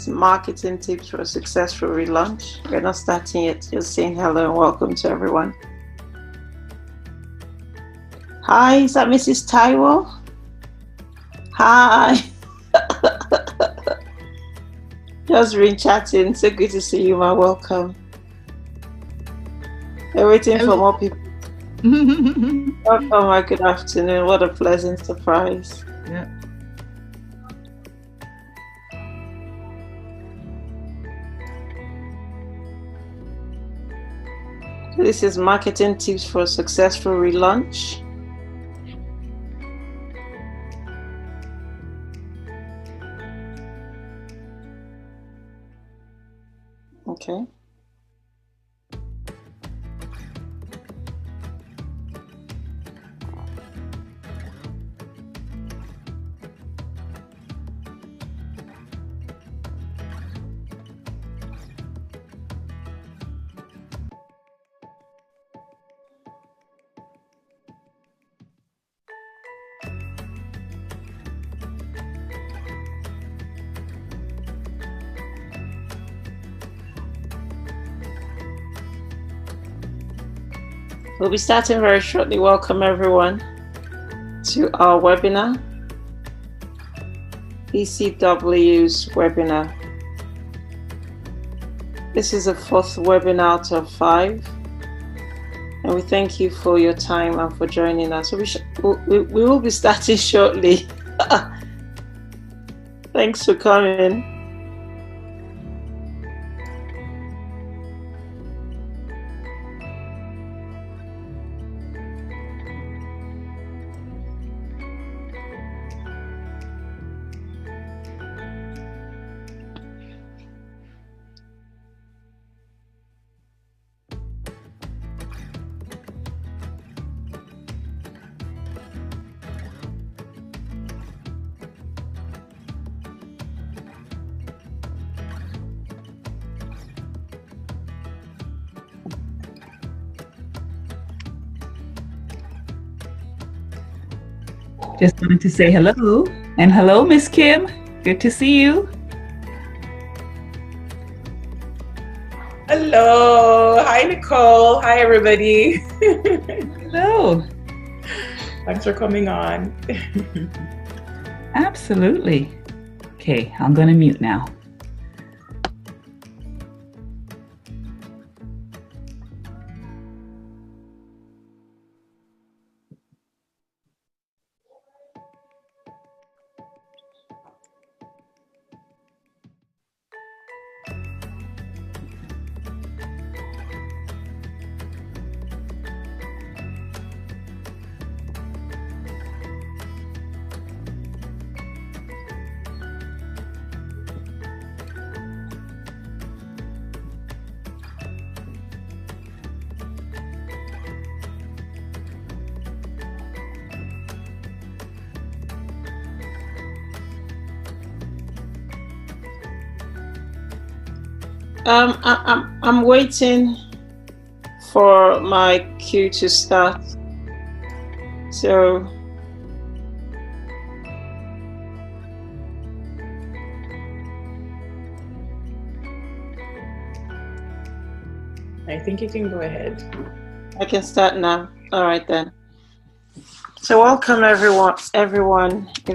Marketing tips for a successful relaunch. We're not starting yet, just saying hello and welcome to everyone. Hi, is that Mrs. Taiwo? Hi. Just been chatting. So good to see you, ma. Welcome. We're waiting for more people. Welcome, ma. Good afternoon. What a pleasant surprise. Yeah. This is marketing tips for a successful relaunch. Okay. We'll be starting very shortly. Welcome everyone to our webinar, BCW's webinar. This is the 4th webinar out of 5, and we thank you for your time and for joining us. So we will be starting shortly. Thanks for coming. Just wanted to say hello. And hello, Miss Kim. Good to see you. Hello. Hi, Nicole. Hi, everybody. Hello. Thanks for coming on. Absolutely. Okay, I'm going to mute now. I'm waiting for my cue to start. So I think you can go ahead. I can start now. All right then. So welcome everyone. A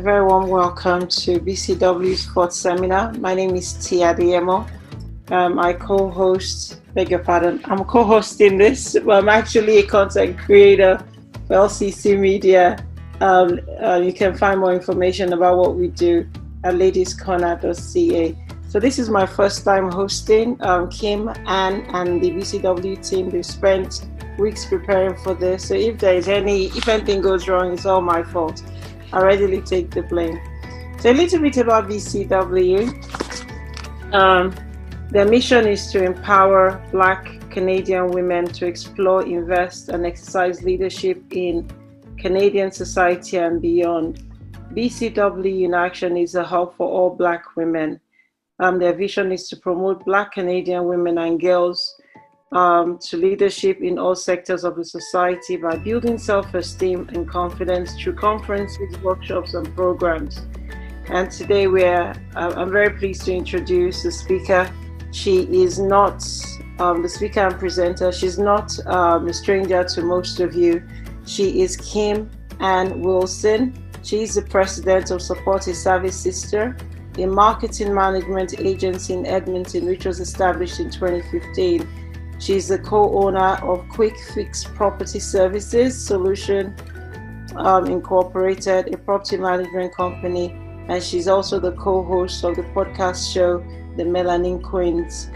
very warm welcome to BCW's 4th seminar. My name is Tia Diemo. I co-host, beg your pardon, I'm co-hosting this, but I'm actually a content creator for LCC Media. You can find more information about what we do at ladiescorner.ca. So this is my first time hosting. Kim, Anne, and the BCW team, they've spent weeks preparing for this. So if anything goes wrong, it's all my fault. I readily take the blame. So a little bit about BCW. Their mission is to empower Black Canadian women to explore, invest, and exercise leadership in Canadian society and beyond. BCW in Action is a hub for all Black women. Their vision is to promote Black Canadian women and girls to leadership in all sectors of the society by building self-esteem and confidence through conferences, workshops, and programs. And today I'm very pleased to introduce the speaker. She is not the speaker and presenter. She's not a stranger to most of you. She is Kim Ann Wilson. She is the president of A Savvy Sistah, a marketing management agency in Edmonton, which was established in 2015. She's the co-owner of Quick Fix Property Services Solution Incorporated, a property management company, and she's also the co-host of the podcast show, The Melanin Queenz,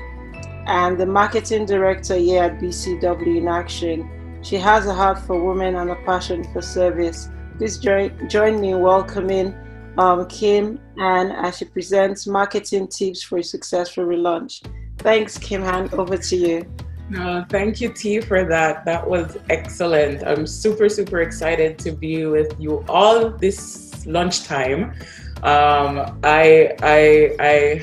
and the marketing director here at BCW in Action. She has a heart for women and a passion for service. Please join me in welcoming Kim Ann as she presents marketing tips for a successful relaunch. Thanks, Kim Ann. Over to you. Thank you, T, for that. That was excellent. I'm super, super excited to be with you all this lunchtime. I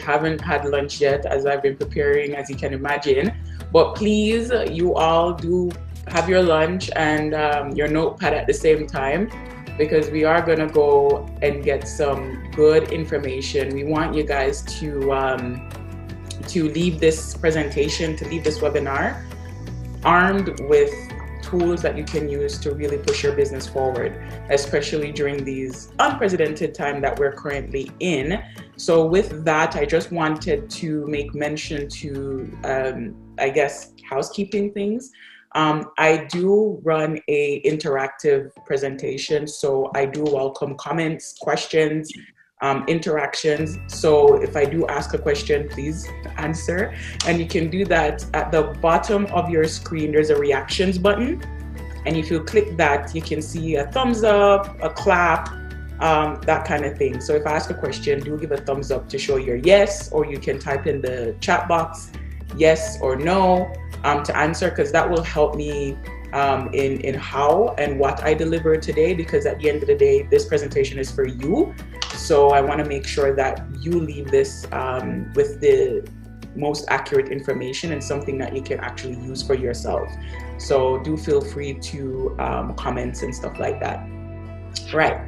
haven't had lunch yet, as I've been preparing, as you can imagine. But please, you all do have your lunch and your notepad at the same time, because we are going to go and get some good information. We want you guys to leave this presentation, to leave this webinar armed with tools that you can use to really push your business forward, especially during these unprecedented time that we're currently in. So with that, I just wanted to make mention to, I guess, housekeeping things. I do run a interactive presentation, so I do welcome comments, questions, interactions. So if I do ask a question, please answer. And you can do that at the bottom of your screen. There's a reactions button. And if you click that, you can see a thumbs up, a clap, that kind of thing. So if I ask a question, do give a thumbs up to show your yes, or you can type in the chat box, yes or no, to answer, because that will help me in how and what I deliver today, because at the end of the day, this presentation is for you. So I want to make sure that you leave this with the most accurate information and something that you can actually use for yourself. So do feel free to comment and stuff like that. Right.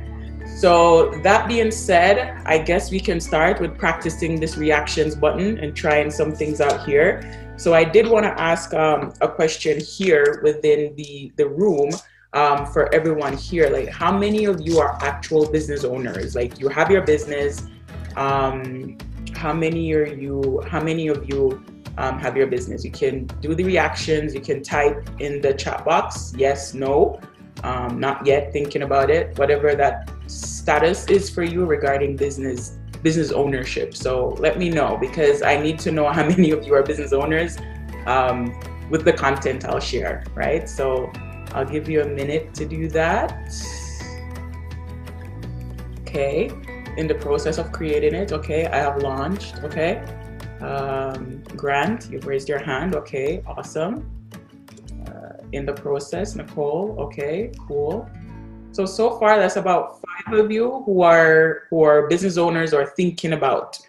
So that being said, I guess we can start with practicing this reactions button and trying some things out here. So I did want to ask a question here within the room for everyone here. Like, how many of you are actual business owners? Like, you have your business. How many of you have your business? You can do the reactions. You can type in the chat box, yes, no, not yet, thinking about it, whatever that status is for you regarding business ownership. So let me know, because I need to know how many of you are business owners with the content I'll share, right? So I'll give you a minute to do that. Okay, in the process of creating it. Okay, I have launched. Okay, Grant, you've raised your hand. Okay, awesome. In the process, Nicole. Okay, cool. So far, that's about 5 of you who are business owners or thinking about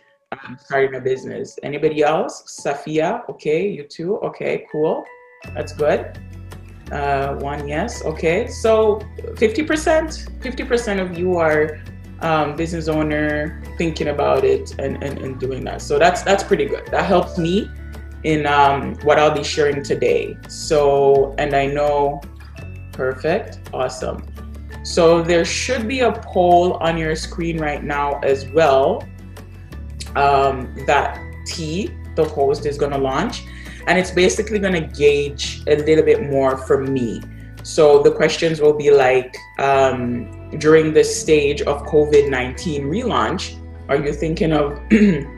starting a business. Anybody else? Safia, okay, you too. Okay, cool. That's good. 1 yes. Okay, so 50% of you are business owner thinking about it and doing that. So that's pretty good. That helps me in what I'll be sharing today. So, and I know, perfect, awesome. So there should be a poll on your screen right now as well that T, the host, is going to launch. And it's basically going to gauge a little bit more for me. So the questions will be like, during this stage of COVID-19 relaunch, are you thinking of,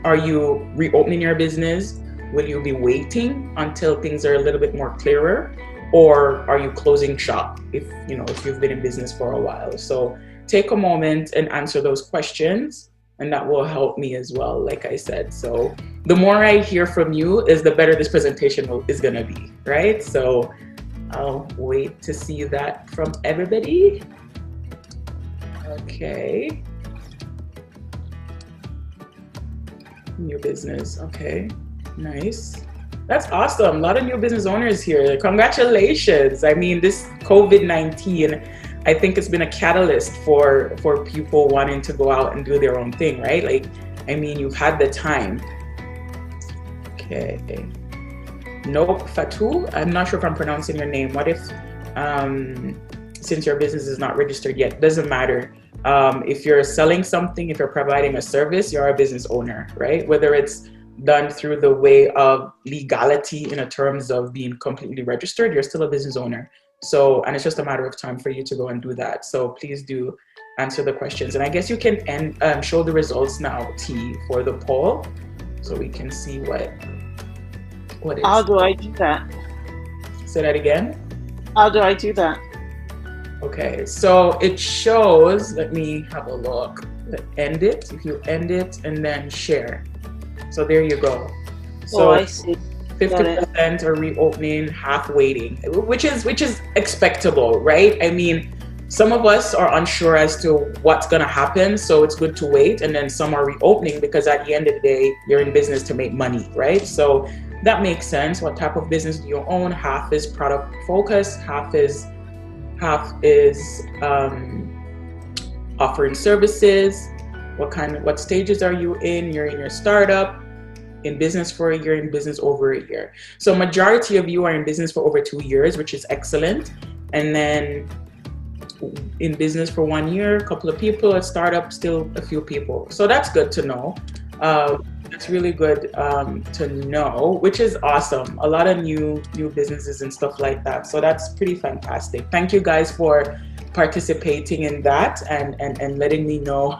are you reopening your business? Will you be waiting until things are a little bit more clearer? Or are you closing shop if you've been in business for a while? So take a moment and answer those questions, and that will help me as well, like I said. So the more I hear from you is the better this presentation is gonna be, right? So I'll wait to see that from everybody. Okay. New business, okay, nice. That's awesome. A lot of new business owners here. Congratulations. I mean, this COVID-19 I think it's been a catalyst for people wanting to go out and do their own thing, right? Like, I mean, you've had the time. Okay. Nope, Fatou, I'm not sure if I'm pronouncing your name. What if, since your business is not registered yet, doesn't matter. If you're selling something, if you're providing a service, you're a business owner, right? Whether it's done through the way of legality in terms of being completely registered, you're still a business owner. So, and it's just a matter of time for you to go and do that. So please do answer the questions. And I guess you can show the results now, T, for the poll, so we can see what is. How do I do that? Say that again. How do I do that? Okay, so it shows, let me have a look. End it, if you end it and then share. So there you go. So I see. 50% are reopening, half waiting, which is expectable, right? I mean, some of us are unsure as to what's gonna happen, so it's good to wait. And then some are reopening because at the end of the day, you're in business to make money, right? So that makes sense. What type of business do you own? Half is product focused, half is offering services. What stages are you in? You're in your startup, in business for a year, in business over a year. So majority of you are in business for over 2 years, which is excellent. And then in business for 1 year, a couple of people, a startup, still a few people. So that's good to know. That's really good to know, which is awesome. A lot of new businesses and stuff like that. So that's pretty fantastic. Thank you guys for participating in that and letting me know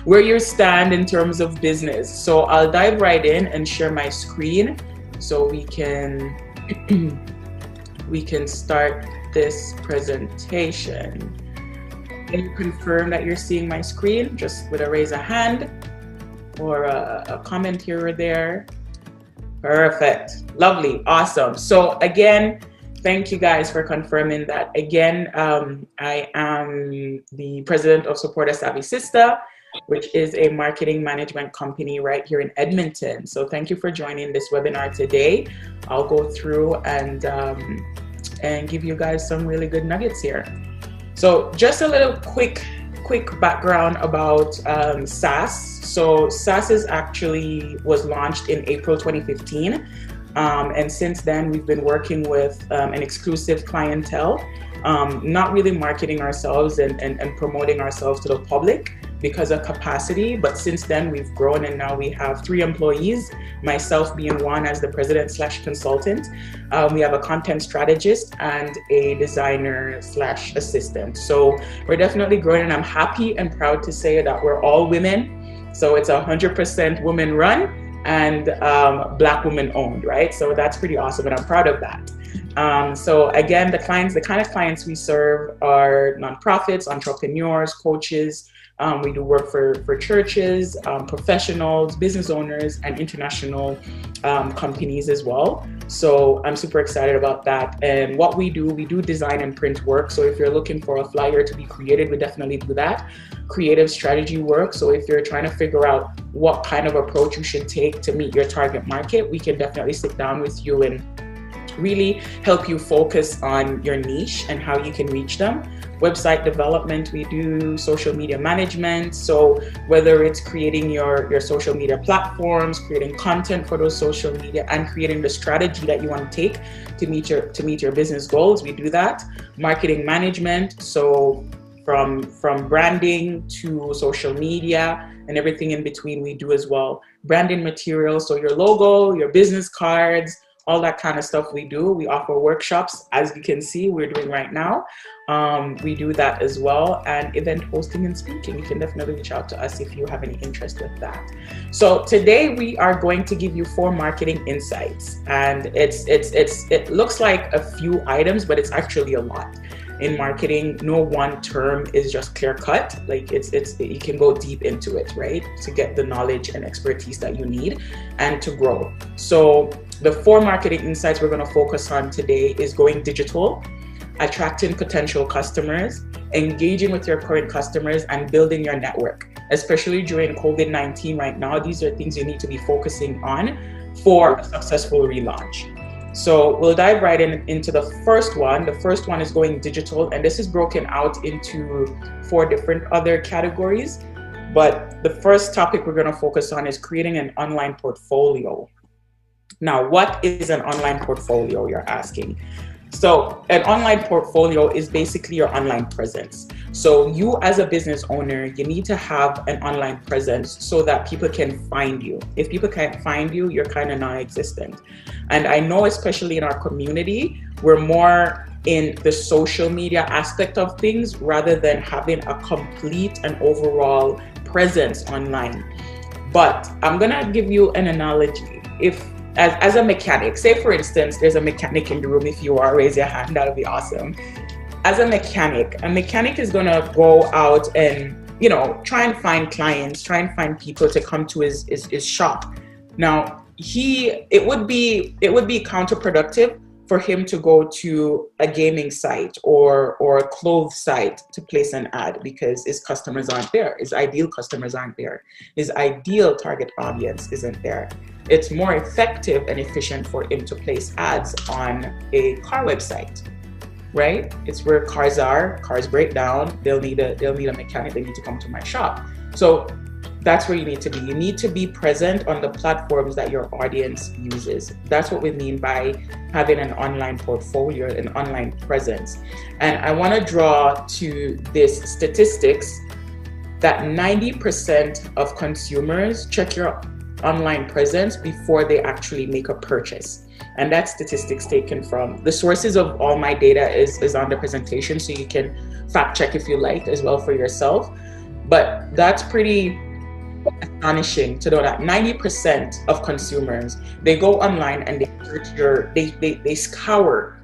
where you stand in terms of business. So I'll dive right in and share my screen so we can start this presentation. Can you confirm that you're seeing my screen just with a raise a hand or a comment here or there? Perfect. Lovely. Awesome. So again, thank you guys for confirming that. Again, I am the president of A Savvy Sistah, which is a marketing management company right here in Edmonton. So thank you for joining this webinar today. I'll go through and give you guys some really good nuggets here. So just a little quick background about SASS. So SASS was launched in April 2015. And since then, we've been working with an exclusive clientele, not really marketing ourselves and promoting ourselves to the public because of capacity. But since then, we've grown and now we have 3 employees, myself being one as the president/consultant. We have a content strategist and a designer/assistant. So we're definitely growing, and I'm happy and proud to say that we're all women. So it's 100% women run and Black women owned, right? So that's pretty awesome, and I'm proud of that. So again, the kind of clients we serve are nonprofits, entrepreneurs, coaches. We do work for churches, professionals, business owners, and international companies as well. So I'm super excited about that. And what we do design and print work. So if you're looking for a flyer to be created, we definitely do that. Creative strategy work. So if you're trying to figure out what kind of approach you should take to meet your target market, we can definitely sit down with you and really help you focus on your niche and how you can reach them. Website development, we do social media management. So whether it's creating your social media platforms, creating content for those social media, and creating the strategy that you want to take to meet your business goals, we do that. Marketing management, so from branding to social media and everything in between, we do as well. Branding materials, so your logo, your business cards, all that kind of stuff we do. We offer workshops, as you can see, we're doing right now. We do that as well, and event hosting and speaking. You can definitely reach out to us if you have any interest with that. So today we are going to give you 4 marketing insights, and it looks like a few items, but it's actually a lot. In marketing, no one term is just clear cut. Like you can go deep into it, right? To get the knowledge and expertise that you need and to grow. So the 4 marketing insights we're going to focus on today is going digital, attracting potential customers, engaging with your current customers, and building your network. Especially during COVID-19 right now, these are things you need to be focusing on for a successful relaunch. So we'll dive right into the first one. The first one is going digital, and this is broken out into 4 different other categories. But the first topic we're going to focus on is creating an online portfolio. Now, what is an online portfolio, you're asking? So an online portfolio is basically your online presence. So you as a business owner, you need to have an online presence so that people can find you. If people can't find you, you're kind of non-existent. And I know, especially in our community, we're more in the social media aspect of things rather than having a complete and overall presence online. But I'm gonna give you an analogy. If as a mechanic, say for instance, there's a mechanic in the room. If you are, raise your hand, that would be awesome. As a mechanic is gonna go out and, you know, try and find clients, try and find people to come to his shop. Now, it would be counterproductive for him to go to a gaming site or a clothes site to place an ad, because his customers aren't there. His ideal customers aren't there. His ideal target audience isn't there. It's more effective and efficient for him to place ads on a car website, right? It's where cars are. Cars break down. They'll need a mechanic. They need to come to my shop. So that's where you need to be. You need to be present on the platforms that your audience uses. That's what we mean by having an online portfolio, an online presence. And I want to draw to this statistics that 90% of consumers check your online presence before they actually make a purchase. And that statistics taken from the sources of all my data is on the presentation, so you can fact check if you like as well for yourself. But that's pretty astonishing to know that 90% of consumers, they go online and they search they scour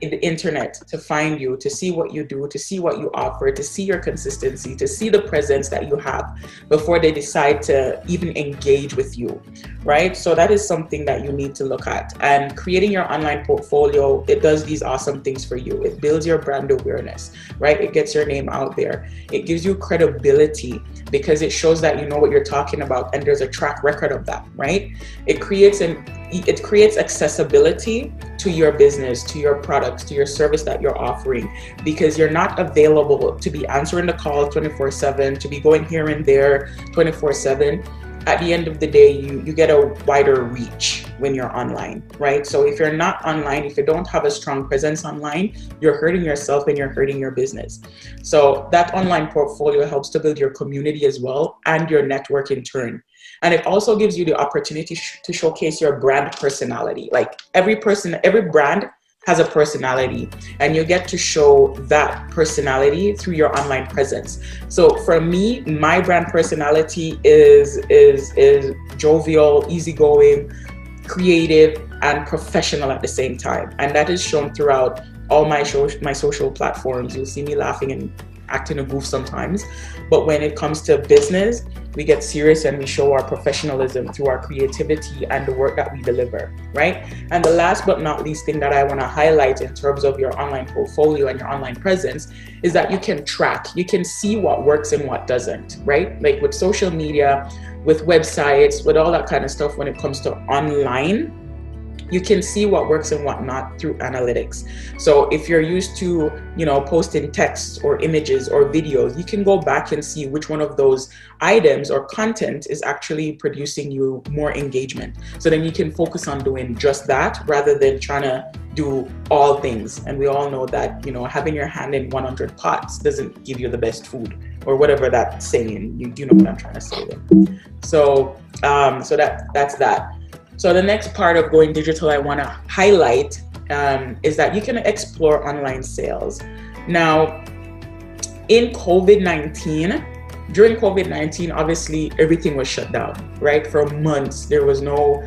in the internet to find you, to see what you do, to see what you offer, to see your consistency, to see the presence that you have before they decide to even engage with you, right? So that is something that you need to look at. And creating your online portfolio, it does these awesome things for you. It builds your brand awareness, right? It gets your name out there. It gives you credibility because it shows that you know what you're talking about and there's a track record of that, right? It creates accessibility to your business, to your products, to your service that you're offering, because you're not available to be answering the call 24/7, to be going here and there 24/7. At the end of the day, you get a wider reach when you're online, right? So if you're not online, if you don't have a strong presence online, you're hurting yourself and you're hurting your business. So that online portfolio helps to build your community as well and your network in turn. And it also gives you the opportunity to showcase your brand personality. Like every brand has a personality, and you get to show that personality through your online presence. So for me, my brand personality is jovial, easygoing, creative, and professional at the same time. And that is shown throughout all my social platforms. You'll see me laughing and acting a goof sometimes. But when it comes to business, we get serious and we show our professionalism through our creativity and the work that we deliver, right? And the last but not least thing that I want to highlight in terms of your online portfolio and your online presence is that you can track, you can see what works and what doesn't, right? Like with social media, with websites, with all that kind of stuff, when it comes to online, you can see what works and what not through analytics. So if you're used to, posting texts or images or videos, you can go back and see which one of those items or content is actually producing you more engagement. So then you can focus on doing just that rather than trying to do all things. And we all know that, having your hand in 100 pots doesn't give you the best food, or whatever that saying, you know what I'm trying to say there. So that's that. So the next part of going digital I want to highlight is that you can explore online sales. Now, during COVID-19, obviously everything was shut down, right? For months, there was no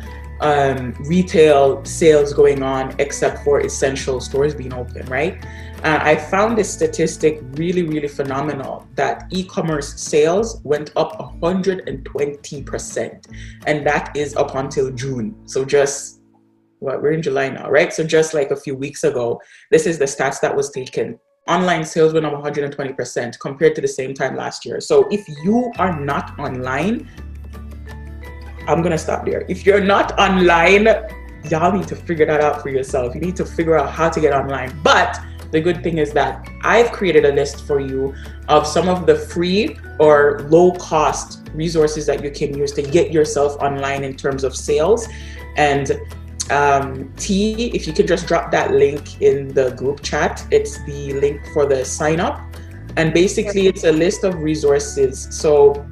retail sales going on except for essential stores being open, right? I found this statistic really, really phenomenal, that e-commerce sales went up 120%. And that is up until June. So we're in July now, right? So just like a few weeks ago, this is the stats that was taken. Online sales went up 120% compared to the same time last year. So if you are not online, I'm going to stop there. If you're not online, y'all need to figure that out for yourself. You need to figure out how to get online. But the good thing is that I've created a list for you of some of the free or low cost resources that you can use to get yourself online in terms of sales. And T, if you could just drop that link in the group chat, it's the link for the sign up. And basically it's a list of resources. So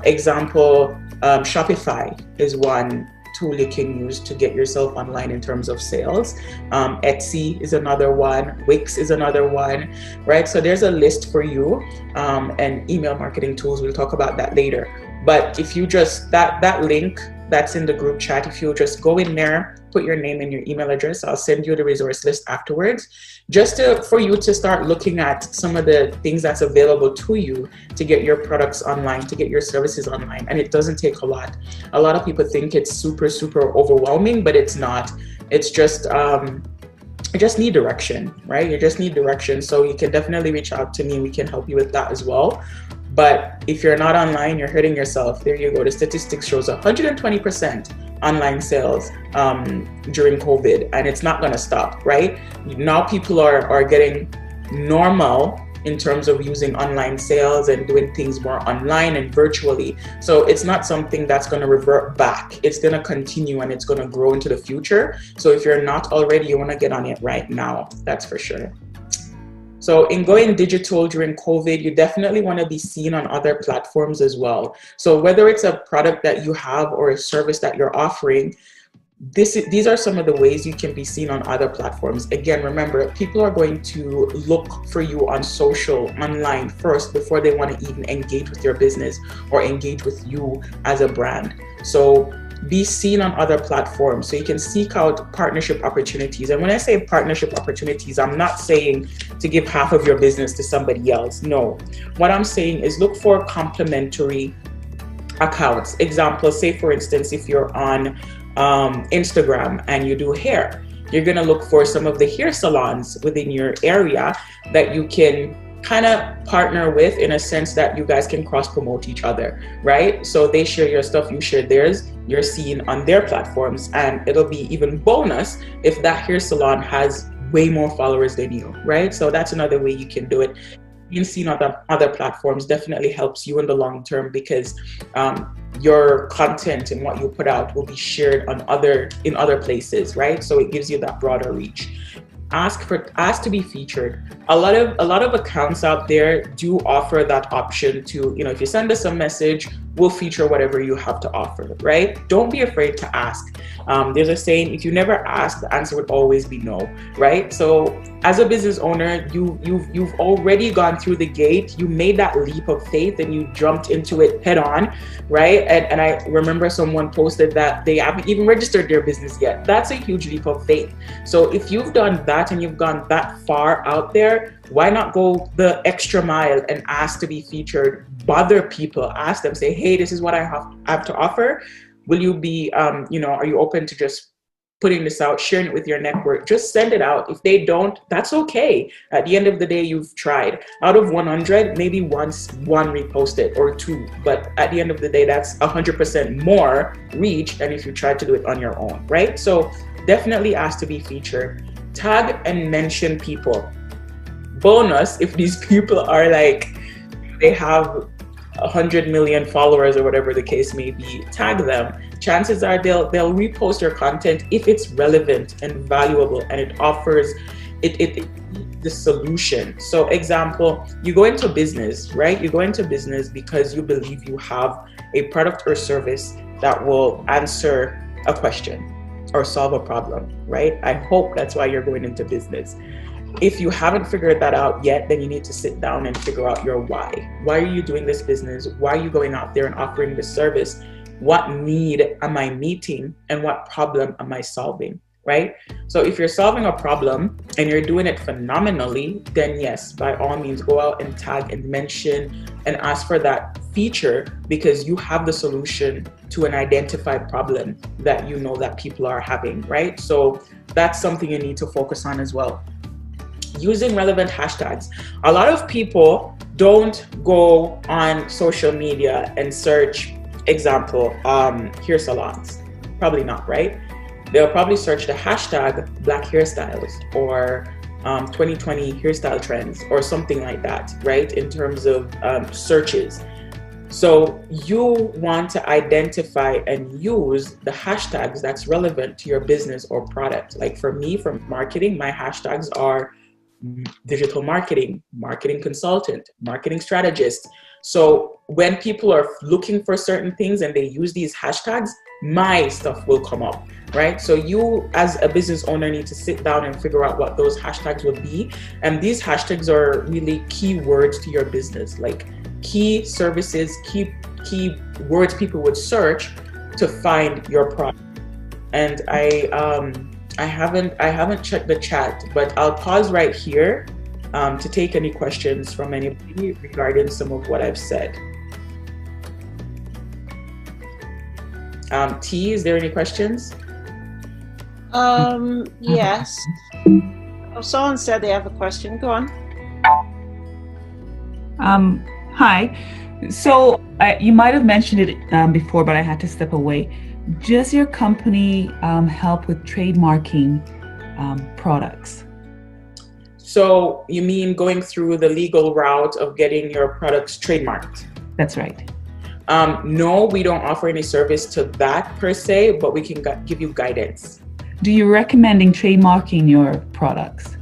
example, Shopify is one tool you can use to get yourself online in terms of sales. Etsy is another one. Wix is another one, right? So there's a list for you, and email marketing tools. We'll talk about that later. But if you just, that link that's in the group chat, if you just go in there, put your name and your email address, I'll send you the resource list afterwards, just for you to start looking at some of the things that's available to you to get your products online, to get your services online. And it doesn't take a lot. A lot of people think it's super, super overwhelming, but it's not. It's just, you just need direction, right? You just need direction. So you can definitely reach out to me. We can help you with that as well. But if you're not online, you're hurting yourself. There you go. The statistics shows 120% online sales during COVID, and it's not going to stop, right? Now people are getting normal in terms of using online sales and doing things more online and virtually. So it's not something that's going to revert back. It's going to continue and it's going to grow into the future. So if you're not already, you want to get on it right now. That's for sure. So in going digital during COVID, you definitely want to be seen on other platforms as well. So whether it's a product that you have or a service that you're offering, these are some of the ways you can be seen on other platforms. Again, remember, people are going to look for you on social, online first before they want to even engage with your business or engage with you as a brand. So be seen on other platforms so you can seek out partnership opportunities. And when I say partnership opportunities, I'm not saying to give half of your business to somebody else. No, what I'm saying is look for complementary accounts. Example, say for instance, if you're on Instagram and you do hair, you're going to look for some of the hair salons within your area that you can kind of partner with, in a sense that you guys can cross promote each other, right? So they share your stuff, you share theirs, you're seen on their platforms, and it'll be even bonus if that hair salon has way more followers than you, right? So that's another way you can do it. Being seen on other platforms definitely helps you in the long term, because your content and what you put out will be shared in other places, right? So it gives you that broader reach. Ask to be featured. A lot of accounts out there do offer that option to, if you send us a message, we'll feature whatever you have to offer, right? Don't be afraid to ask. There's a saying, if you never ask, the answer would always be no, right? So as a business owner, you've already gone through the gate, you made that leap of faith and you jumped into it head on, right? And I remember someone posted that they haven't even registered their business yet. That's a huge leap of faith. So if you've done that and you've gone that far out there, why not go the extra mile and ask to be featured? Bother people, ask them, say, hey, this is what I have to offer. Will you be, are you open to just putting this out, sharing it with your network? Just send it out. If they don't, that's okay. At the end of the day, you've tried. Out of 100, maybe one reposted or two. But at the end of the day, that's 100% more reach than if you tried to do it on your own, right? So definitely ask to be featured. Tag and mention people. Bonus, if these people are like, they have 100 million followers or whatever the case may be, tag them. Chances are they'll repost your content if it's relevant and valuable and it offers the solution. So example, you go into business, right? You go into business because you believe you have a product or service that will answer a question or solve a problem, right? I hope that's why you're going into business. If you haven't figured that out yet, then you need to sit down and figure out your why. Why are you doing this business? Why are you going out there and offering this service? What need am I meeting and what problem am I solving, right? So if you're solving a problem and you're doing it phenomenally, then yes, by all means, go out and tag and mention and ask for that feature, because you have the solution to an identified problem that you know that people are having, right? So that's something you need to focus on as well. Using relevant hashtags. A lot of people don't go on social media and search, example, hair salons. Probably not, right? they'll probably search the hashtag Black hairstyles or 2020 hairstyle trends or something like that, right? In terms of searches. So you want to identify and use the hashtags that's relevant to your business or product. Like for me, for marketing, my hashtags are digital marketing, marketing consultant, marketing strategist. So when people are looking for certain things and they use these hashtags, my stuff will come up, right? So you as a business owner need to sit down and figure out what those hashtags will be. And these hashtags are really key words to your business, like key services, key words people would search to find your product. And I haven't checked the chat, but I'll pause right here to take any questions from anybody regarding some of what I've said. T, is there any questions? Yes. Oh, someone said they have a question. Go on. Hi. So you might have mentioned it before, but I had to step away. Does your company help with trademarking products? So you mean going through the legal route of getting your products trademarked? That's right. No, we don't offer any service to that per se, but we can give you guidance. Do you recommending trademarking your products?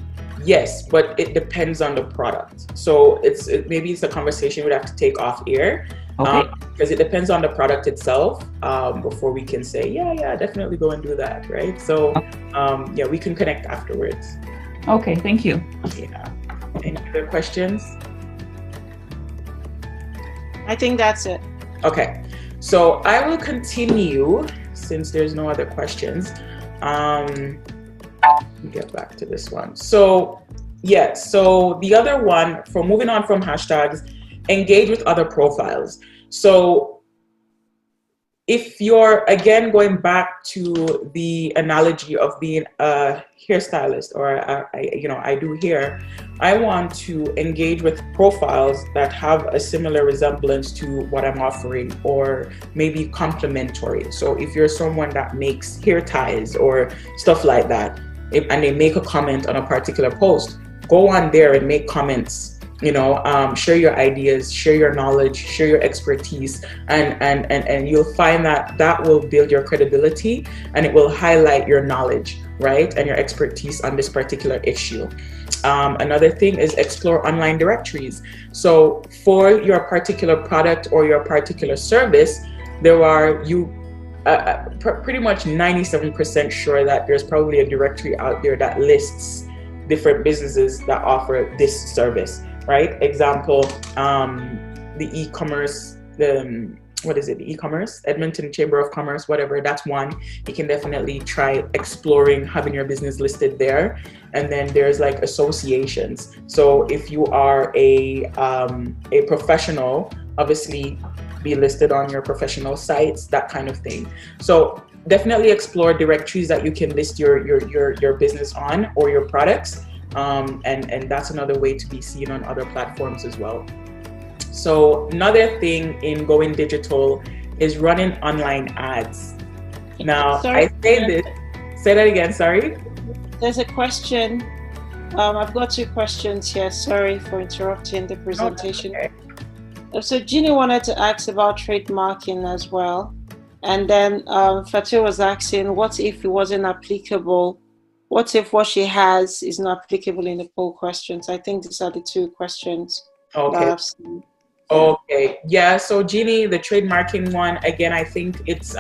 Yes, but it depends on the product. So maybe it's a conversation we'd have to take off air. Okay. Because it depends on the product itself before we can say, yeah, definitely go and do that, right? So yeah, we can connect afterwards. Okay, thank you. Yeah. Any other questions? I think that's it. Okay, so I will continue since there's no other questions. Let me get back to this one. So yeah, so the other one, for moving on from hashtags, engage with other profiles. So if you're, again, going back to the analogy of being a hairstylist or I do hair, I want to engage with profiles that have a similar resemblance to what I'm offering or maybe complementary. So if you're someone that makes hair ties or stuff like that, and they make a comment on a particular post, go on there and make comments. Share your ideas, share your knowledge, share your expertise, and you'll find that will build your credibility and it will highlight your knowledge, right? And your expertise on this particular issue. Another thing is explore online directories. So for your particular product or your particular service, there are pretty much 97% sure that there's probably a directory out there that lists different businesses that offer this service. Right? Example, the e-commerce, the e-commerce, Edmonton Chamber of Commerce, whatever, that's one. You can definitely try exploring having your business listed there. And then there's like associations. So if you are a professional, obviously be listed on your professional sites, that kind of thing. So definitely explore directories that you can list your business on or your products. And that's another way to be seen on other platforms as well. So another thing in going digital is running online ads. Now, Sorry. Say that again, sorry. There's a question. I've got two questions here. Sorry for interrupting the presentation. Okay. So Ginny wanted to ask about trademarking as well. And then Fatu was asking, what if it wasn't applicable? What if what she has is not applicable in the poll questions? I think these are the two questions. Okay. Okay. Yeah. So Jeannie, the trademarking one, again, I think it's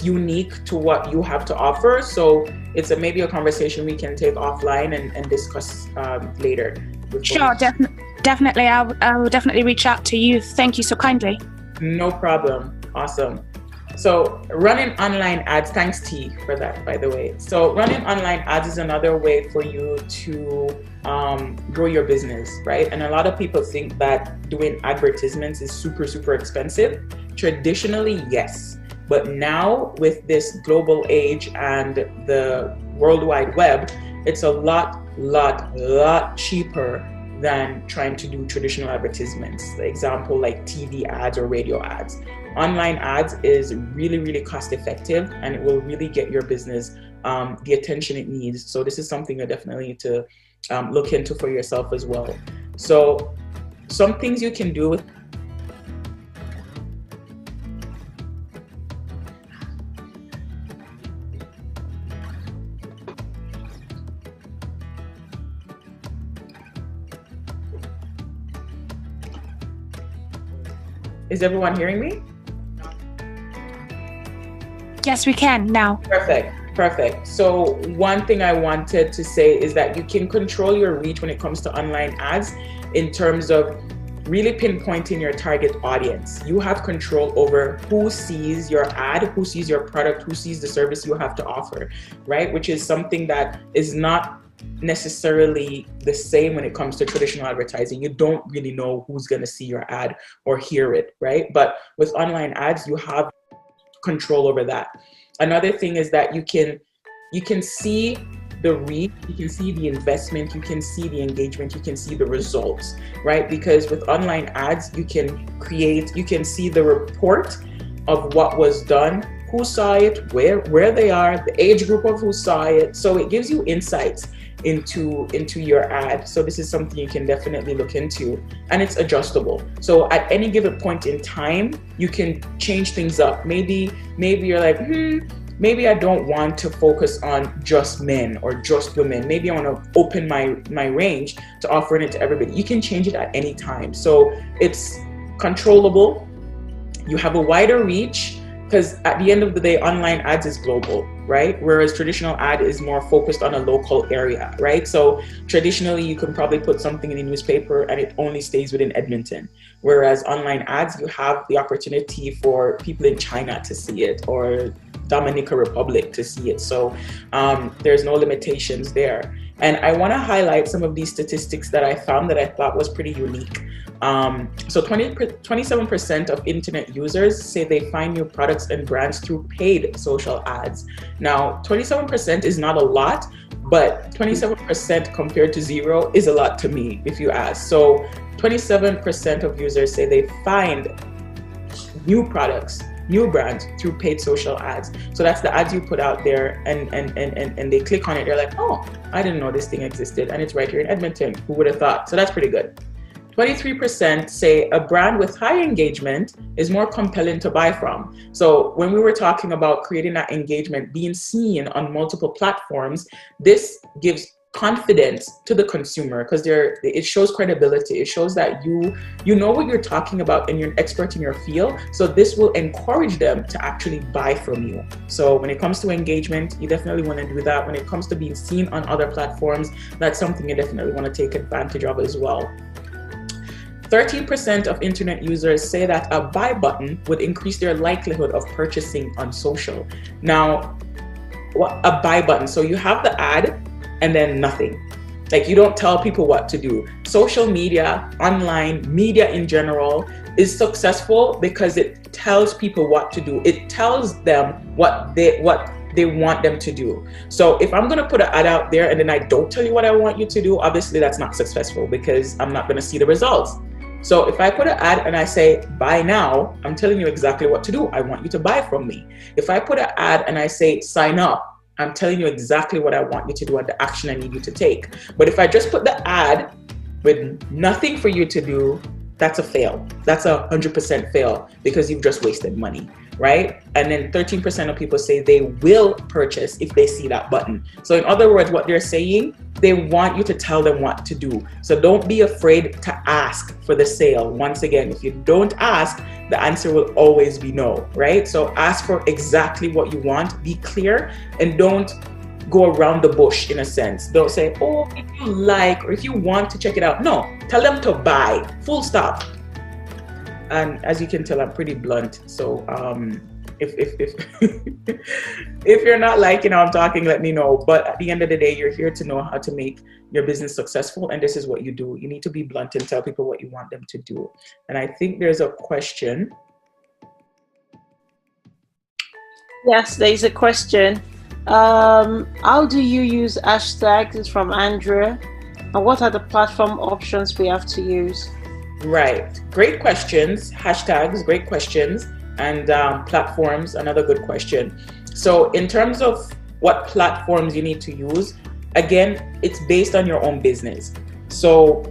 unique to what you have to offer. So it's maybe a conversation we can take offline and discuss later. Sure. Definitely. I will definitely reach out to you. Thank you so kindly. No problem. Awesome. So running online ads, thanks T for that, by the way. So running online ads is another way for you to grow your business, right? And a lot of people think that doing advertisements is super, super expensive. Traditionally, yes. But now with this global age and the World Wide Web, it's a lot cheaper than trying to do traditional advertisements. For example, like TV ads or radio ads. Online ads is really, really cost effective, and it will really get your business the attention it needs. So this is something you definitely need to look into for yourself as well. So some things you can do with Is everyone hearing me? Yes, we can now. Perfect. So one thing I wanted to say is that you can control your reach when it comes to online ads in terms of really pinpointing your target audience. You have control over who sees your ad, who sees your product, who sees the service you have to offer, right? Which is something that is not necessarily the same when it comes to traditional advertising. You don't really know who's going to see your ad or hear it, right? But with online ads, you have control over that. Another thing is that you can see the reach, you can see the investment, you can see the engagement, you can see the results, right? Because with online ads, you can see the report of what was done, who saw it, where they are, the age group of who saw it. So it gives you insights into your ad. So this is something you can definitely look into, and it's adjustable. So at any given point in time, you can change things up. Maybe you're like, maybe I don't want to focus on just men or just women. Maybe I want to open my range to offering it to everybody. You can change it at any time. So it's controllable. You have a wider reach, because at the end of the day, online ads is global, right? Whereas traditional ad is more focused on a local area, right? So traditionally, you can probably put something in a newspaper and it only stays within Edmonton. Whereas online ads, you have the opportunity for people in China to see it, or Dominican Republic to see it. So there's no limitations there. And I want to highlight some of these statistics that I found that I thought was pretty unique. So 27% of internet users say they find new products and brands through paid social ads. Now, 27% is not a lot, but 27% compared to zero is a lot to me, if you ask. So 27% of users say they find new products, new brands through paid social ads. So that's the ads you put out there, and they click on it. They're like, oh, I didn't know this thing existed, and it's right here in Edmonton. Who would have thought? So that's pretty good. 23% say a brand with high engagement is more compelling to buy from. So when we were talking about creating that engagement, being seen on multiple platforms, this gives confidence to the consumer, because it shows credibility. It shows that you know what you're talking about and you're an expert in your field. So this will encourage them to actually buy from you. So when it comes to engagement, you definitely want to do that. When it comes to being seen on other platforms, that's something you definitely want to take advantage of as well. 13% of internet users say that a buy button would increase their likelihood of purchasing on social. Now, a buy button, so you have the ad and then nothing. Like, you don't tell people what to do. Social media, online media in general, is successful because it tells people what to do. It tells them what they want them to do. So if I'm going to put an ad out there and then I don't tell you what I want you to do, obviously that's not successful, because I'm not going to see the results. So if I put an ad and I say, buy now, I'm telling you exactly what to do. I want you to buy from me. If I put an ad and I say, sign up, I'm telling you exactly what I want you to do and the action I need you to take. But if I just put the ad with nothing for you to do, that's a fail. That's 100% fail, because you've just wasted money, right? And then 13% of people say they will purchase if they see that button. So in other words, what they're saying, they want you to tell them what to do. So don't be afraid to ask for the sale. Once again, if you don't ask, the answer will always be no, right? So ask for exactly what you want, be clear, and don't go around the bush in a sense. Don't say, oh, if you like, or if you want to check it out. No, tell them to buy, full stop. And as you can tell, I'm pretty blunt. So if if you're not liking how I'm talking, let me know. But at the end of the day, you're here to know how to make your business successful, and this is what you do. You need to be blunt and tell people what you want them to do. And I think there's a question. Yes, there is a question. How do you use hashtags? It's from Andrea. And what are the platform options we have to use? Right. Great questions. Hashtags, great questions. And platforms, another good question. So in terms of what platforms you need to use, again, it's based on your own business. So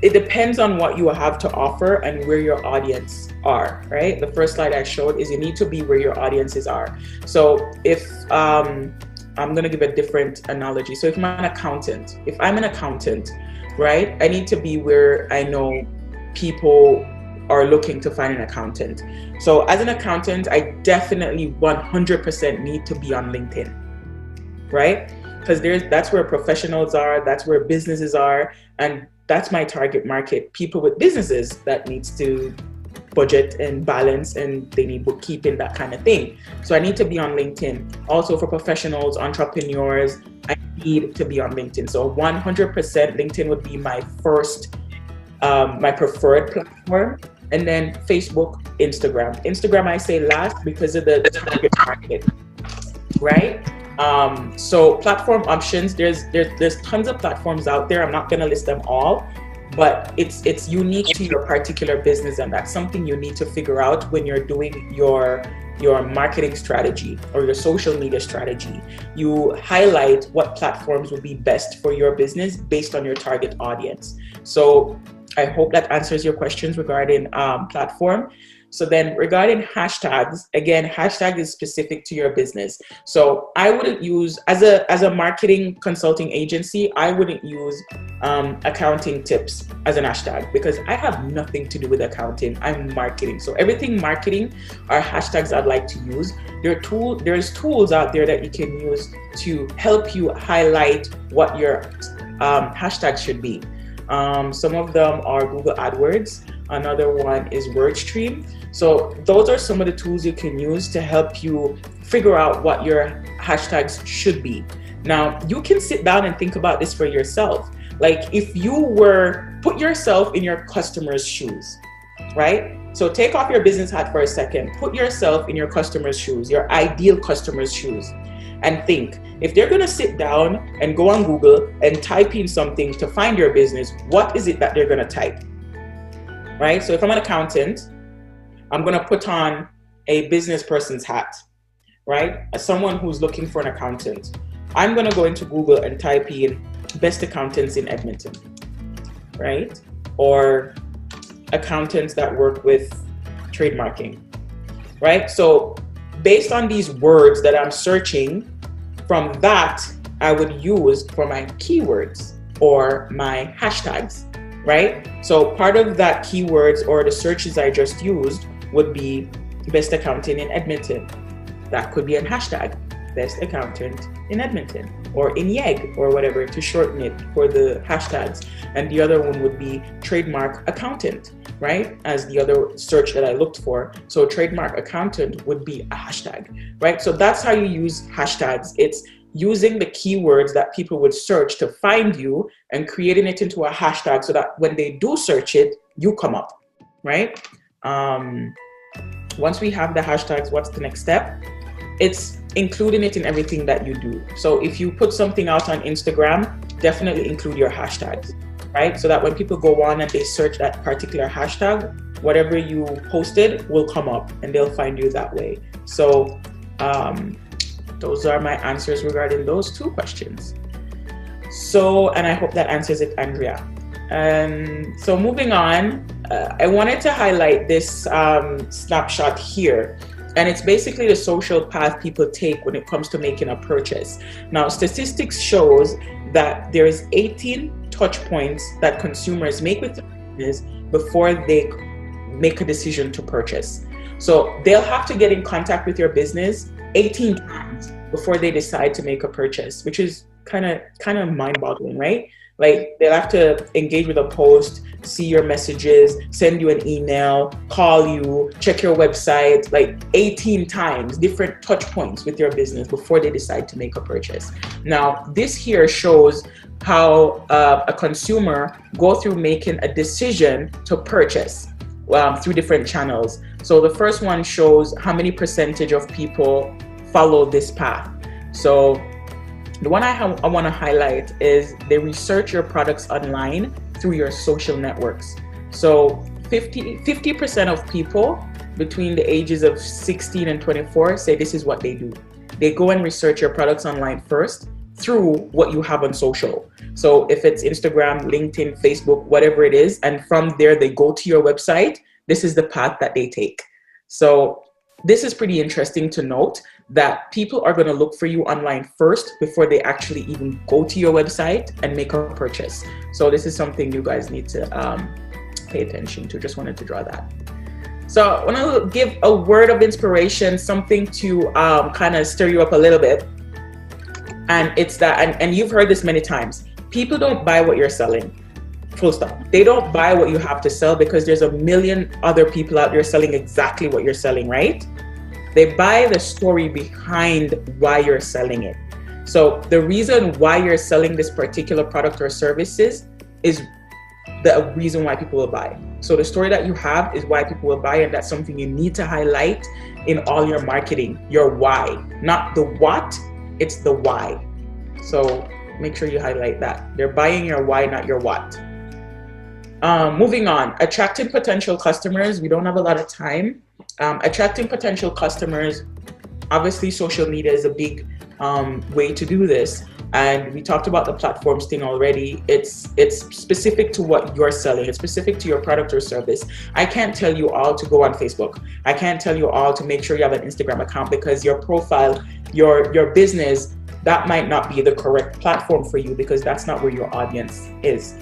it depends on what you have to offer and where your audience are, right? The first slide I showed is you need to be where your audiences are. So if I'm going to give a different analogy. So if I'm an accountant, right, I need to be where I know people are looking to find an accountant. So as an accountant, I definitely 100% need to be on LinkedIn, right? Because that's where professionals are, that's where businesses are, and that's my target market, people with businesses that needs to budget and balance, and they need bookkeeping, that kind of thing. So I need to be on LinkedIn. Also for professionals, entrepreneurs, I need to be on LinkedIn. So 100% LinkedIn would be my first, my preferred platform. And then Facebook, Instagram. Instagram I say last because of the target market, right? So platform options, there's tons of platforms out there. I'm not gonna list them all, but it's unique to your particular business, and that's something you need to figure out when you're doing your marketing strategy or your social media strategy. You highlight what platforms would be best for your business based on your target audience. So I hope that answers your questions regarding platform. So then regarding hashtags, again, hashtag is specific to your business. So I wouldn't use, as a marketing consulting agency, I wouldn't use accounting tips as an hashtag because I have nothing to do with accounting. I'm marketing. So everything marketing are hashtags I'd like to use. There's tools out there that you can use to help you highlight what your hashtags should be. Some of them are Google AdWords. Another one is WordStream. So those are some of the tools you can use to help you figure out what your hashtags should be. Now, you can sit down and think about this for yourself. Like if you put yourself in your customer's shoes, right? So take off your business hat for a second, put yourself in your customer's shoes, your ideal customer's shoes, and think, if they're gonna sit down and go on Google and type in something to find your business, what is it that they're gonna type, right? So if I'm an accountant, I'm gonna put on a business person's hat, right? As someone who's looking for an accountant, I'm gonna go into Google and type in best accountants in Edmonton, right? Or accountants that work with trademarking, right? So based on these words that I'm searching, from that, I would use for my keywords or my hashtags, right? So part of that keywords or the searches I just used would be best accountant in Edmonton. That could be a hashtag, best accountant in Edmonton, or in YEG, or whatever, to shorten it for the hashtags. And the other one would be trademark accountant, right? As the other search that I looked for. So trademark accountant would be a hashtag, right? So that's how you use hashtags. It's using the keywords that people would search to find you and creating it into a hashtag so that when they do search it, you come up, right? Once we have the hashtags, what's the next step? It's including it in everything that you do. So if you put something out on Instagram, definitely include your hashtags, right? So that when people go on and they search that particular hashtag, whatever you posted will come up and they'll find you that way. So those are my answers regarding those two questions. So, and I hope that answers it, Andrea. So moving on, I wanted to highlight this snapshot here. And it's basically the social path people take when it comes to making a purchase. Now, statistics shows that there's 18 touch points that consumers make with the business before they make a decision to purchase. So they'll have to get in contact with your business 18 times before they decide to make a purchase, which is kind of mind-boggling, right? Like they'll have to engage with a post, see your messages, send you an email, call you, check your website, like 18 times, different touch points with your business before they decide to make a purchase. Now, this here shows how a consumer go through making a decision to purchase through different channels. So the first one shows how many percentage of people follow this path. So The one I want to highlight is they research your products online through your social networks. So 50% of people between the ages of 16 and 24 say this is what they do. They go and research your products online first through what you have on social. So if it's Instagram, LinkedIn, Facebook, whatever it is, and from there they go to your website, this is the path that they take. So this is pretty interesting to note that people are going to look for you online first before they actually even go to your website and make a purchase. So this is something you guys need to pay attention to. Just wanted to draw that. So I want to give a word of inspiration, something to kind of stir you up a little bit. And it's that, and you've heard this many times, people don't buy what you're selling. Full stop. They don't buy what you have to sell because there's a million other people out there selling exactly what you're selling, right? They buy the story behind why you're selling it. So the reason why you're selling this particular product or services is the reason why people will buy. So the story that you have is why people will buy, and that's something you need to highlight in all your marketing, your why. Not the what, it's the why. So make sure you highlight that. They're buying your why, not your what. Moving on, attracting potential customers. We don't have a lot of time. Attracting potential customers, obviously social media is a big way to do this. And we talked about the platforms thing already. It's specific to what you're selling. It's specific to your product or service. I can't tell you all to go on Facebook. I can't tell you all to make sure you have an Instagram account, because your profile, your business, that might not be the correct platform for you, because that's not where your audience is,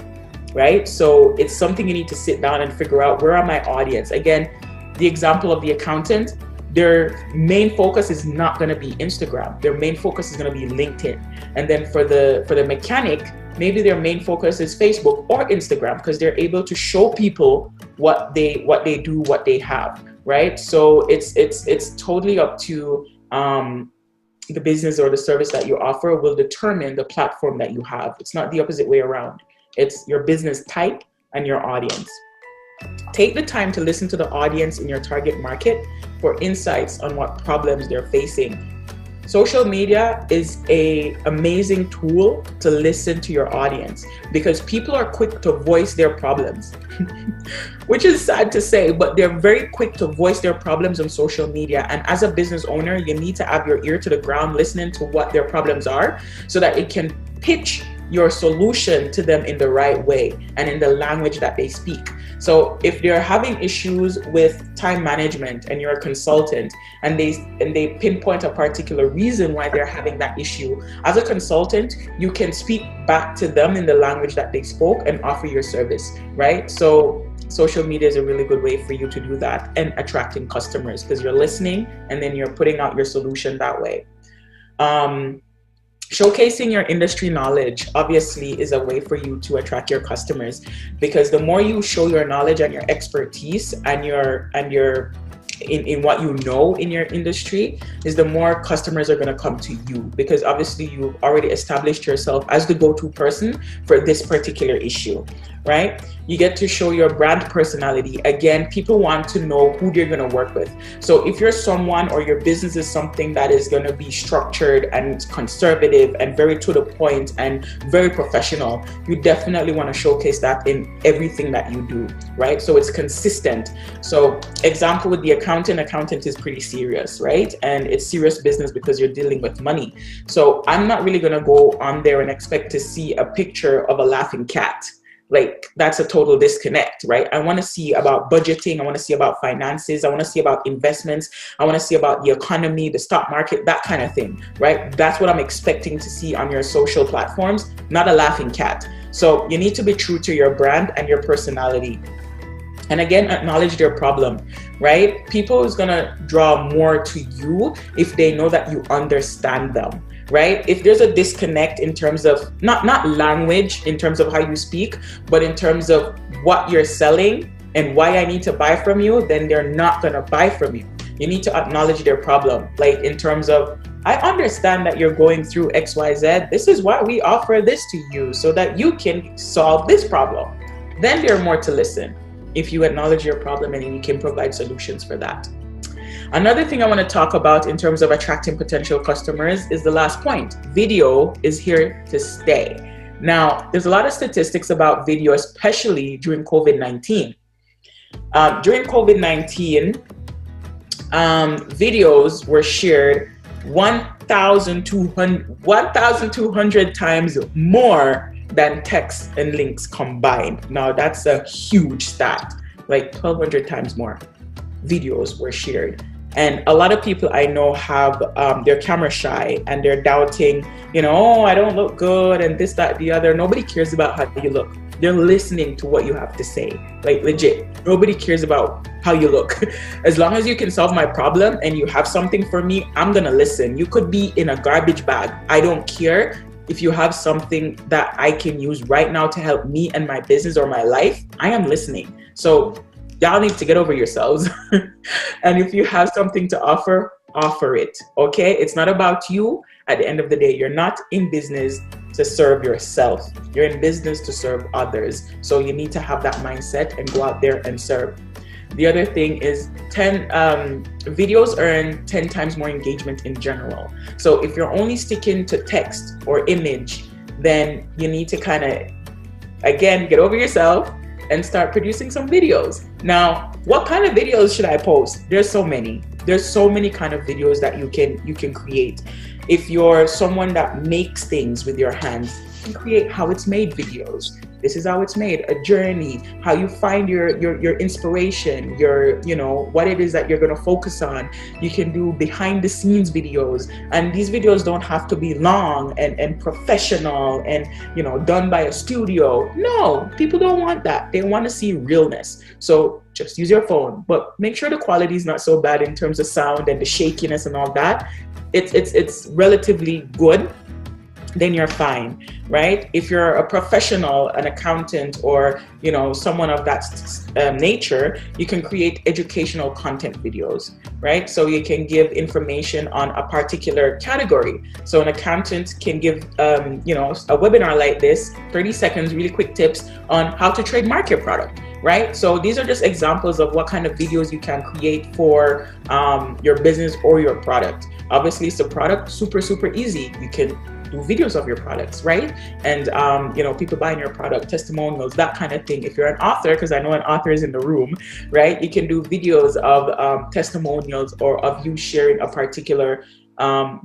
right? So it's something you need to sit down and figure out, where are my audience? Again, the example of the accountant, their main focus is not going to be Instagram. Their main focus is going to be LinkedIn. And then for the mechanic, maybe their main focus is Facebook or Instagram, because they're able to show people what they do, what they have, right? So it's totally up to the business or the service that you offer will determine the platform that you have. It's not the opposite way around. It's your business type and your audience. Take the time to listen to the audience in your target market for insights on what problems they're facing. Social media is an amazing tool to listen to your audience, because people are quick to voice their problems, which is sad to say, but they're very quick to voice their problems on social media. And as a business owner, you need to have your ear to the ground listening to what their problems are, so that it can pitch your solution to them in the right way and in the language that they speak. So if they're having issues with time management and you're a consultant, and they pinpoint a particular reason why they're having that issue, as a consultant, you can speak back to them in the language that they spoke and offer your service, right? So social media is a really good way for you to do that and attracting customers, because you're listening and then you're putting out your solution that way. Showcasing your industry knowledge obviously is a way for you to attract your customers, because the more you show your knowledge and your expertise and your in what you know in your industry, is the more customers are going to come to you, because obviously you've already established yourself as the go-to person for this particular issue, right? You get to show your brand personality. Again, people want to know who they're going to work with. So if you're someone, or your business is something that is going to be structured and conservative and very to the point and very professional, you definitely want to showcase that in everything that you do, right? So it's consistent. So example with the accountant is pretty serious, right? And it's serious business because you're dealing with money. So I'm not really going to go on there and expect to see a picture of a laughing cat. Like, that's a total disconnect, right? I want to see about budgeting. I want to see about finances. I want to see about investments. I want to see about the economy, the stock market, that kind of thing, right? That's what I'm expecting to see on your social platforms, not a laughing cat. So you need to be true to your brand and your personality. And again, acknowledge their problem, right? People is going to draw more to you if they know that you understand them, right? If there's a disconnect in terms of not language, in terms of how you speak, but in terms of what you're selling and why I need to buy from you, then they're not going to buy from you. You need to acknowledge their problem, like in terms of, I understand that you're going through XYZ. This is why we offer this to you, so that you can solve this problem. Then they're more to listen if you acknowledge your problem and you can provide solutions for that. Another thing I want to talk about in terms of attracting potential customers is the last point. Video is here to stay. Now, there's a lot of statistics about video, especially during COVID-19. During COVID-19, videos were shared 1,200 times more than text and links combined. Now, that's a huge stat, like 1,200 times more videos were shared. And a lot of people I know have, they're camera shy and they're doubting, you know, oh, I don't look good and this, that, the other. Nobody cares about how you look. They're listening to what you have to say, like legit. Nobody cares about how you look. As long as you can solve my problem and you have something for me, I'm gonna listen. You could be in a garbage bag. I don't care. If you have something that I can use right now to help me and my business or my life, I am listening. So y'all need to get over yourselves. And if you have something to offer, offer it, okay? It's not about you. At the end of the day, you're not in business to serve yourself. You're in business to serve others. So you need to have that mindset and go out there and serve. The other thing is videos earn 10 times more engagement in general. So if you're only sticking to text or image, then you need to kind of, again, get over yourself and start producing some videos. Now, what kind of videos should I post? There's so many. There's so many kind of videos that you can create. If you're someone that makes things with your hands, you can create how it's made videos. This is how it's made, a journey, how you find your inspiration, you know, what it is that you're going to focus on. You can do behind the scenes videos, and these videos don't have to be long and professional and, you know, done by a studio. No, people don't want that. They want to see realness. So just use your phone, but make sure the quality is not so bad in terms of sound and the shakiness and all that. It's relatively good. Then you're fine, right? If you're a professional, an accountant, or, you know, someone of that nature, you can create educational content videos, right? So you can give information on a particular category. So an accountant can give, you know, a webinar like this, 30 seconds, really quick tips on how to trademark your product, right? So these are just examples of what kind of videos you can create for your business or your product. Obviously, it's a product, super easy. You can do videos of your products, right? And you know, people buying your product, testimonials, that kind of thing. If you're an author, because I know an author is in the room, right? You can do videos of testimonials or of you sharing a particular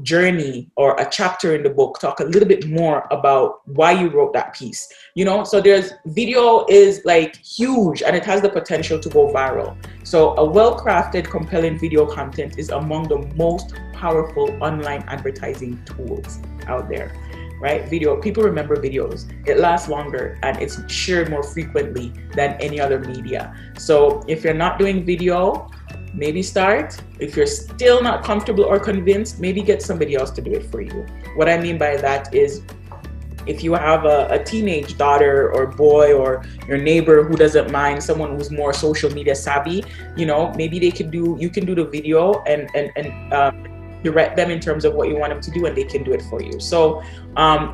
journey or a chapter in the book. Talk a little bit more about why you wrote that piece, you know? So there's video is like huge and it has the potential to go viral. So a well-crafted, compelling video content is among the most powerful online advertising tools out there, right? Video, people remember videos. It lasts longer and it's shared more frequently than any other media. So if you're not doing video, maybe start. If you're still not comfortable or convinced, maybe get somebody else to do it for you. What I mean by that is, if you have a teenage daughter or boy or your neighbor who doesn't mind, someone who's more social media savvy, you know, maybe they can do, you can do the video and direct them in terms of what you want them to do, and they can do it for you. So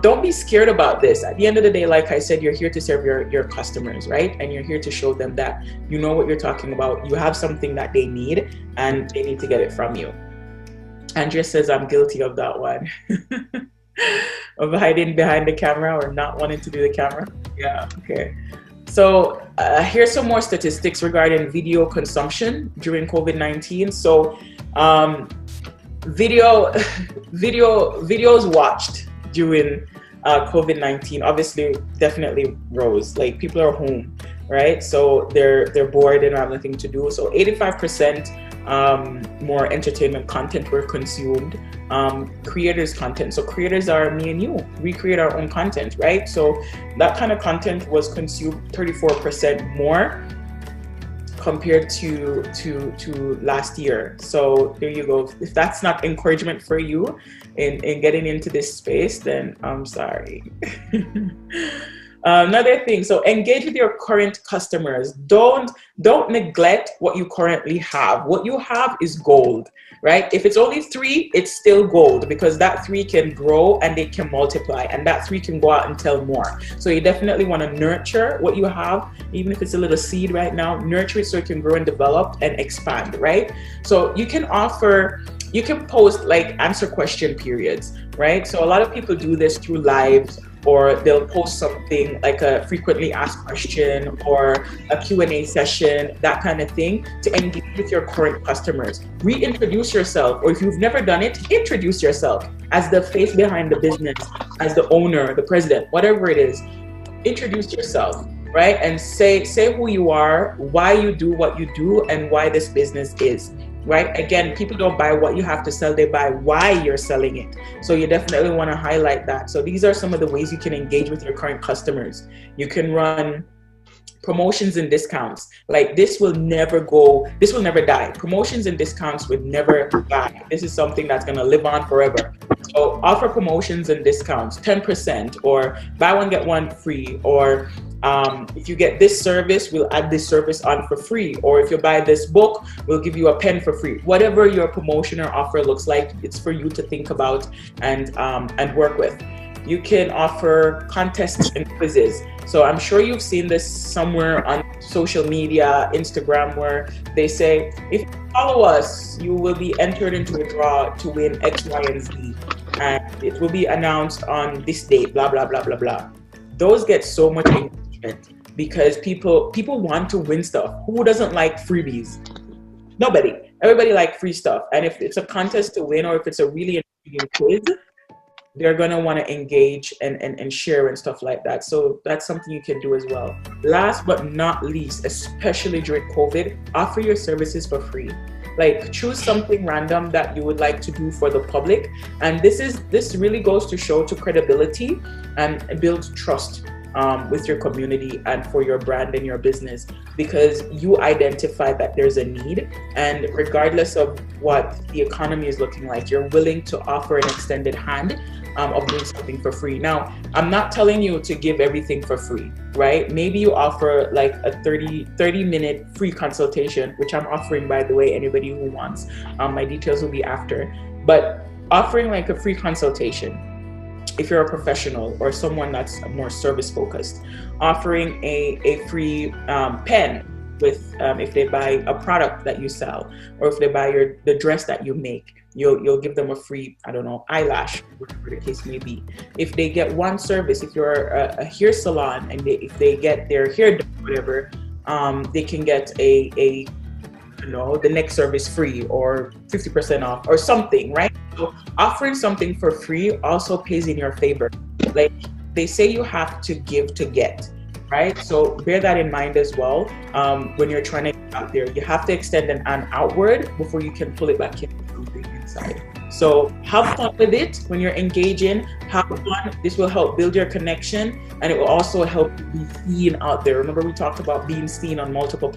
don't be scared about this. At the end of the day, like I said, you're here to serve your customers, right? And you're here to show them that you know what you're talking about. You have something that they need and they need to get it from you. Andrea says I'm guilty of that one. Of hiding behind the camera or not wanting to do the camera. Yeah, okay. So here's some more statistics regarding video consumption during COVID-19. So videos watched during COVID-19 obviously definitely rose. Like, people are home, right? So they're bored, they don't have nothing to do. So 85% more entertainment content were consumed. Creators content. So creators are me and you. We create our own content, right? So that kind of content was consumed 34% more compared to last year. So there you go. If that's not encouragement for you in getting into this space, then I'm sorry. Another thing, so engage with your current customers. Don't neglect what you currently have. What you have is gold, right? If it's only 3, it's still gold, because that 3 can grow and it can multiply, and that 3 can go out and tell more. So you definitely want to nurture what you have, even if it's a little seed right now, nurture it so it can grow and develop and expand, right? So you can post like answer question periods, right? So a lot of people do this through lives, or they'll post something like a frequently asked question or a Q&A session, that kind of thing, to engage with your current customers. Reintroduce yourself, or if you've never done it, introduce yourself as the face behind the business, as the owner, the president, whatever it is. Introduce yourself, right? And say who you are, why you do what you do, and why this business is. Right? Again, people don't buy what you have to sell, they buy why you're selling it. So you definitely want to highlight that. So these are some of the ways you can engage with your current customers. You can run promotions and discounts. Like this will never die. Promotions and discounts would never die. This is something that's going to live on forever. So offer promotions and discounts, 10%, or buy one, get one free, or if you get this service, we'll add this service on for free. Or if you buy this book, we'll give you a pen for free. Whatever your promotion or offer looks like, it's for you to think about and work with. You can offer contests and quizzes. So I'm sure you've seen this somewhere on social media, Instagram, where they say, if you follow us, you will be entered into a draw to win X, Y, and Z. And it will be announced on this date, blah, blah, blah, blah, blah. Those get so much engagement because people want to win stuff. Who doesn't like freebies? Nobody. Everybody likes free stuff. And if it's a contest to win, or if it's a really intriguing quiz, they're going to want to engage and share and stuff like that. So that's something you can do as well. Last but not least, especially during COVID, offer your services for free. Like choose something random that you would like to do for the public. And this really goes to show to credibility and build trust with your community and for your brand and your business, because you identify that there's a need, and regardless of what the economy is looking like, you're willing to offer an extended hand of doing something for free. Now, I'm not telling you to give everything for free, right? Maybe you offer like a 30-minute free consultation, which I'm offering, by the way, anybody who wants. My details will be after. But offering like a free consultation, if you're a professional or someone that's more service focused, offering a free pen with if they buy a product that you sell, or if they buy the dress that you make, you'll give them a free, I don't know, eyelash, whatever the case may be. If they get one service, if you're a hair salon and if they get their hair done, whatever, they can get the next service free or 50% off or something, right? So offering something for free also pays in your favor. Like they say, you have to give to get, right? So bear that in mind as well. When you're trying to get out there, you have to extend an outward before you can pull it back in from the inside. So have fun with it when you're engaging. Have fun. This will help build your connection, and it will also help you be seen out there. Remember, we talked about being seen on multiple